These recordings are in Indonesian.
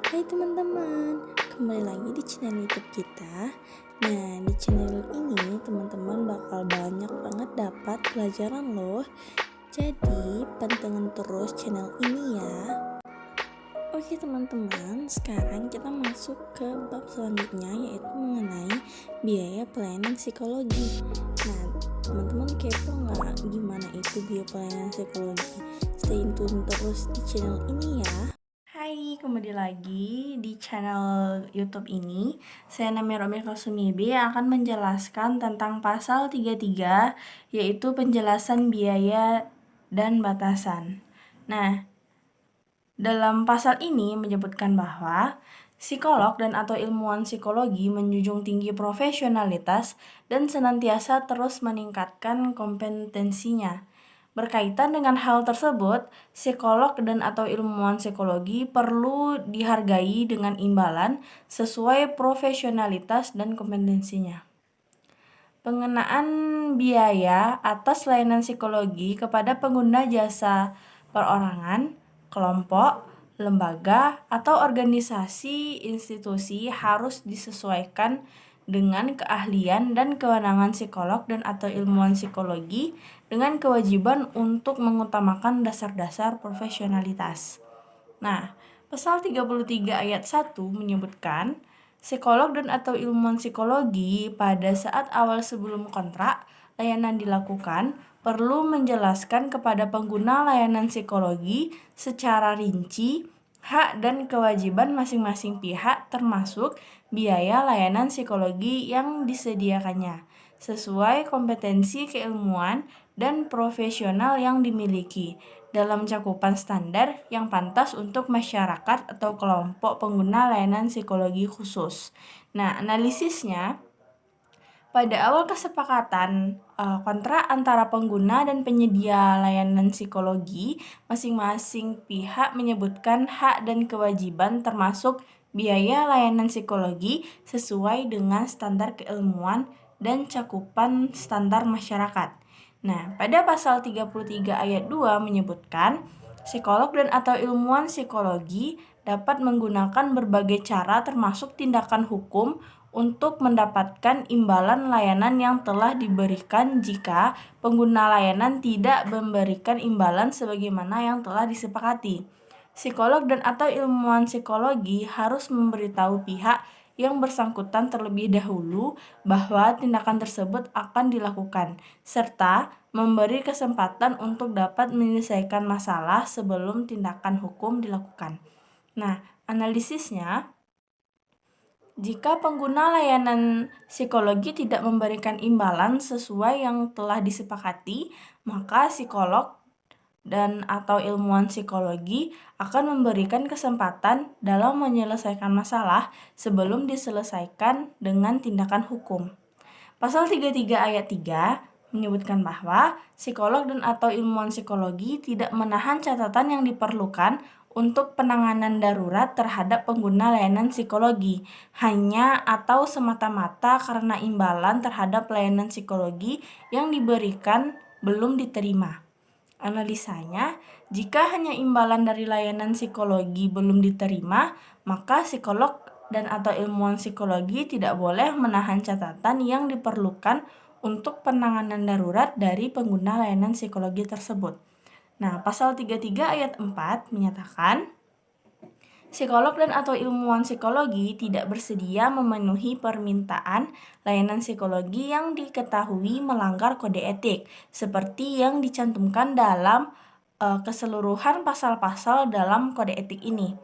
Hai teman-teman, kembali lagi di channel YouTube kita. Nah, di channel ini teman-teman bakal banyak banget dapat pelajaran loh. Jadi, pantengin terus channel ini ya. Oke teman-teman, sekarang kita masuk ke bab selanjutnya, yaitu mengenai biaya pelayanan psikologi. Nah, teman-teman kepo nggak gimana itu biaya pelayanan psikologi? Stay tune terus di channel ini ya. Hai, kembali lagi di channel YouTube ini. Saya namanya Romi Kalsumibe yang akan menjelaskan tentang pasal 33, yaitu penjelasan biaya dan batasan. Nah, dalam pasal ini menyebutkan bahwa psikolog dan atau ilmuwan psikologi menjunjung tinggi profesionalitas dan senantiasa terus meningkatkan kompetensinya. Berkaitan dengan hal tersebut, psikolog dan atau ilmuwan psikologi perlu dihargai dengan imbalan sesuai profesionalitas dan kompetensinya. Pengenaan biaya atas layanan psikologi kepada pengguna jasa perorangan, kelompok, lembaga, atau organisasi institusi harus disesuaikan dengan keahlian dan kewenangan psikolog dan atau ilmuwan psikologi dengan kewajiban untuk mengutamakan dasar-dasar profesionalitas. Nah, pasal 33 ayat 1 menyebutkan psikolog dan atau ilmuwan psikologi pada saat awal sebelum kontrak layanan dilakukan perlu menjelaskan kepada pengguna layanan psikologi secara rinci hak dan kewajiban masing-masing pihak termasuk biaya layanan psikologi yang disediakannya sesuai kompetensi keilmuan dan profesional yang dimiliki dalam cakupan standar yang pantas untuk masyarakat atau kelompok pengguna layanan psikologi khusus. Nah, analisisnya pada awal kesepakatan kontrak antara pengguna dan penyedia layanan psikologi, masing-masing pihak menyebutkan hak dan kewajiban termasuk biaya layanan psikologi sesuai dengan standar keilmuan dan cakupan standar masyarakat. Nah, pada pasal 33 ayat 2 menyebutkan psikolog dan atau ilmuwan psikologi dapat menggunakan berbagai cara termasuk tindakan hukum untuk mendapatkan imbalan layanan yang telah diberikan jika pengguna layanan tidak memberikan imbalan sebagaimana yang telah disepakati. Psikolog dan atau ilmuwan psikologi harus memberitahu pihak yang bersangkutan terlebih dahulu bahwa tindakan tersebut akan dilakukan, serta memberi kesempatan untuk dapat menyelesaikan masalah sebelum tindakan hukum dilakukan. Nah, analisisnya, jika pengguna layanan psikologi tidak memberikan imbalan sesuai yang telah disepakati, maka psikolog dan atau ilmuwan psikologi akan memberikan kesempatan dalam menyelesaikan masalah sebelum diselesaikan dengan tindakan hukum. Pasal 33 ayat 3 menyebutkan bahwa psikolog dan atau ilmuwan psikologi tidak menahan catatan yang diperlukan untuk penanganan darurat terhadap pengguna layanan psikologi hanya atau semata-mata karena imbalan terhadap layanan psikologi yang diberikan belum diterima. Analisanya, jika hanya imbalan dari layanan psikologi belum diterima, maka psikolog dan atau ilmuwan psikologi tidak boleh menahan catatan yang diperlukan untuk penanganan darurat dari pengguna layanan psikologi tersebut. Nah, pasal 33 ayat 4 menyatakan psikolog dan atau ilmuwan psikologi tidak bersedia memenuhi permintaan layanan psikologi yang diketahui melanggar kode etik, seperti yang dicantumkan dalam keseluruhan pasal-pasal dalam kode etik ini.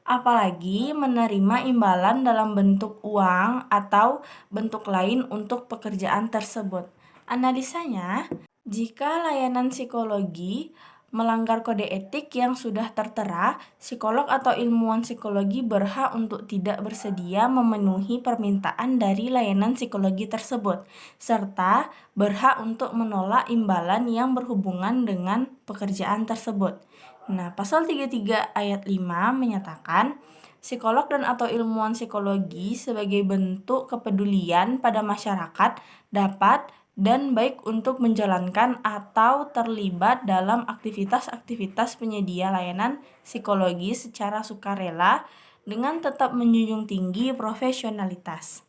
Apalagi menerima imbalan dalam bentuk uang atau bentuk lain untuk pekerjaan tersebut. Analisanya, jika layanan psikologi melanggar kode etik yang sudah tertera, psikolog atau ilmuwan psikologi berhak untuk tidak bersedia memenuhi permintaan dari layanan psikologi tersebut, serta berhak untuk menolak imbalan yang berhubungan dengan pekerjaan tersebut. Nah, pasal 33 ayat 5 menyatakan psikolog dan atau ilmuwan psikologi sebagai bentuk kepedulian pada masyarakat dapat dan baik untuk menjalankan atau terlibat dalam aktivitas-aktivitas penyedia layanan psikologi secara sukarela dengan tetap menjunjung tinggi profesionalitas.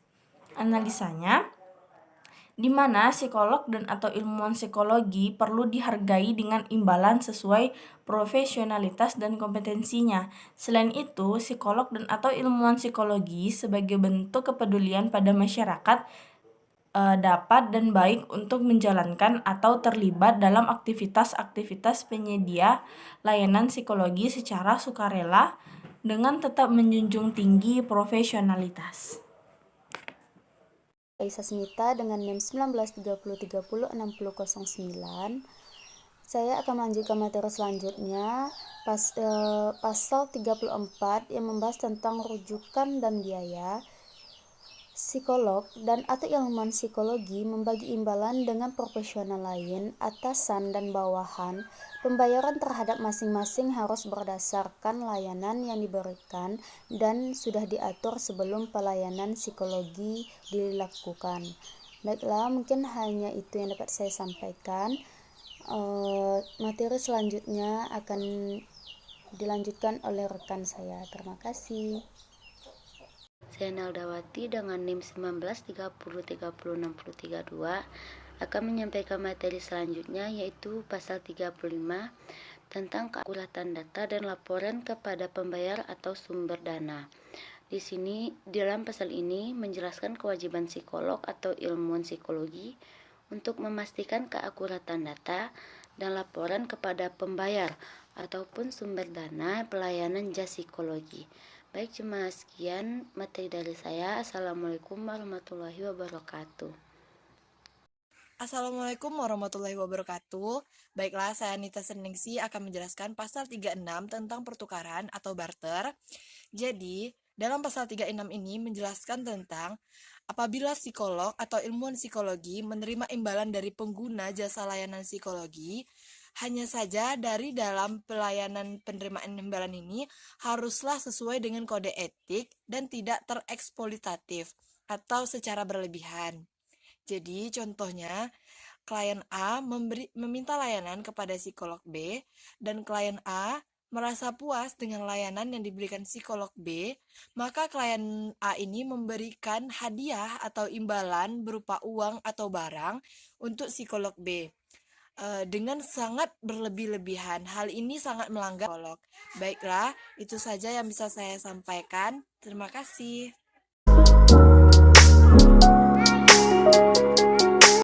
Analisanya, di mana psikolog dan atau ilmuwan psikologi perlu dihargai dengan imbalan sesuai profesionalitas dan kompetensinya. Selain itu, psikolog dan atau ilmuwan psikologi sebagai bentuk kepedulian pada masyarakat dapat dan baik untuk menjalankan atau terlibat dalam aktivitas-aktivitas penyedia layanan psikologi secara sukarela dengan tetap menjunjung tinggi profesionalitas. Aisyah Smita dengan NIM 1930306009. Saya akan melanjutkan materi selanjutnya pasal 34 yang membahas tentang rujukan dan biaya. Psikolog dan atau ilmuwan psikologi membagi imbalan dengan profesional lain, atasan dan bawahan. Pembayaran terhadap masing-masing harus berdasarkan layanan yang diberikan dan sudah diatur sebelum pelayanan psikologi dilakukan. Baiklah, mungkin hanya itu yang dapat saya sampaikan. Materi selanjutnya akan dilanjutkan oleh rekan saya. Terima kasih. Saya Naldawati dengan NIM 1930306032 akan menyampaikan materi selanjutnya, yaitu pasal 35 tentang keakuratan data dan laporan kepada pembayar atau sumber dana. Di sini, dalam pasal ini menjelaskan kewajiban psikolog atau ilmuwan psikologi untuk memastikan keakuratan data dan laporan kepada pembayar ataupun sumber dana pelayanan jasa psikologi. Baik, cuma sekian materi dari saya. Assalamualaikum warahmatullahi wabarakatuh. Assalamualaikum warahmatullahi wabarakatuh. Baiklah, saya Nita Seningsi akan menjelaskan pasal 36 tentang pertukaran atau barter. Jadi, dalam pasal 36 ini menjelaskan tentang apabila psikolog atau ilmuwan psikologi menerima imbalan dari pengguna jasa layanan psikologi, hanya saja dari dalam pelayanan penerimaan imbalan ini haruslah sesuai dengan kode etik dan tidak tereksploitatif atau secara berlebihan. Jadi contohnya, klien A meminta layanan kepada psikolog B dan klien A merasa puas dengan layanan yang diberikan psikolog B, maka klien A ini memberikan hadiah atau imbalan berupa uang atau barang untuk psikolog B. Dengan sangat berlebih-lebihan. Hal ini sangat melanggar psikolog. Baiklah, itu saja yang bisa saya sampaikan. Terima kasih.